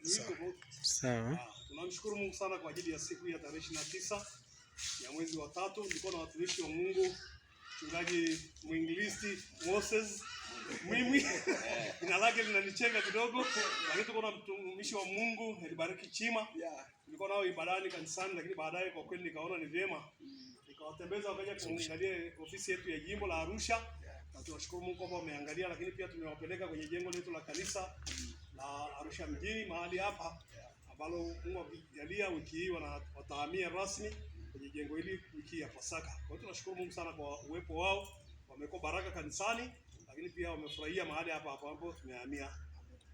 Sawa. Tunamshukuru Mungu sana kwa ajili ya siku ya tarehe 29 ya mwezi wa 3. Nilikuwa na watumishi wa Mungu, mchungaji mwinjilisti Moses mimi jina lake linanichenga kidogo, lakini tuko na mtumishi wa Mungu Elibariki Chima. Nilikuwa nao ibadani kanisani, lakini baadaye kwa kweli nikaona ni vyema nikawatembeza wakaja kuangalia ofisi yetu ya jimbo la Arusha, na tunashukuru Mungu kwamba wameangalia, lakini pia tumewapeleka kwenye jengo letu la kanisa la Arusha mjini mahali hapa ambalo Mungu akijalia wiki hii watahamia rasmi kwenye jengo hili wiki ya Pasaka. Kwa hiyo tunashukuru Mungu sana kwa uwepo wao, wamekuwa baraka kanisani, lakini pia wamefurahia mahali hapa ambapo tumehamia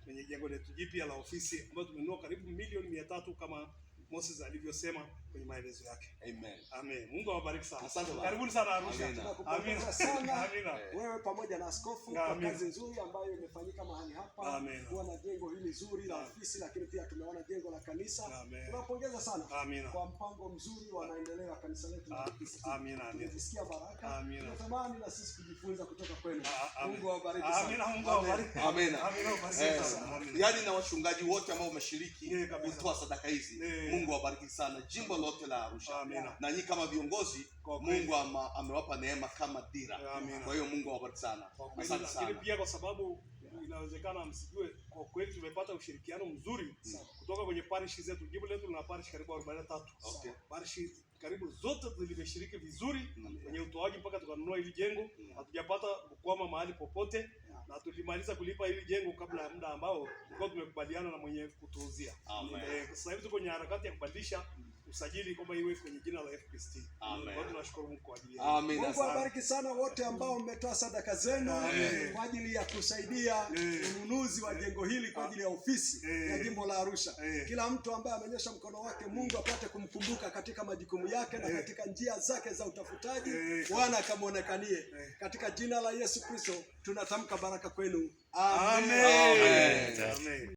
kwenye jengo letu jipya la ofisi ambapo tumenunua karibu milioni 300 kama Moses alivyosema kwenye maelezo yake. Amen. Amen. Mungu awabariki sana. Asante. Karibuni sana Arusha. Amina sana. Amina. Wewe pamoja na askofu kwa kazi nzuri ambayo imefanyika mahali hapa. Kuwa na jengo hili zuri la ofisi, lakini pia tumeona jengo la kanisa. Tunapongeza sana kwa mpango mzuri wa maendeleo ya kanisa letu la ofisi. Amina. Tunasikia baraka. Tunatamani na sisi kujifunza kutoka kwenu. Mungu awabariki sana. Amina. Mungu awabariki. Amina. Amina. Yaani na wachungaji wote ambao wameshiriki kutoa sadaka hizi. Mungu awabariki sana jimbo lote la Arusha. Na nyinyi kama viongozi, Mungu amewapa neema kama dira. Kwa hiyo Mungu awabariki sana. Asante sana. Lakini pia kwa sababu inawezekana msijue, kwa kweli tumepata ushirikiano mzuri kutoka kwenye parish zetu. Jimbo letu lina parish karibu 43. Parish karibu zote zimeshiriki vizuri kwenye utoaji mpaka tukanunua hili jengo. Hatujapata kukwama mahali popote, na tulimaliza kulipa hili jengo kabla ya muda ambao tulikuwa tumekubaliana na mwenye kutuuzia. Sasa hivi tuko kwenye harakati ya kubadilisha usajili kwamba iwe kwenye jina la FPST. Kwa tunashukuru Mungu kwa ajili yake. Mungu awabariki sana wote ambao mmetoa sadaka zenu kwa ajili ya kusaidia ununuzi wa jengo hili kwa ajili ya ofisi ya jimbo la Arusha. Kila mtu ambaye amenyosha mkono wake, Mungu apate kumkumbuka katika majukumu yake na katika njia zake za utafutaji. Bwana akamuonekanie. Katika jina la Yesu Kristo tunatamka baraka kwenu. Amen. Amen.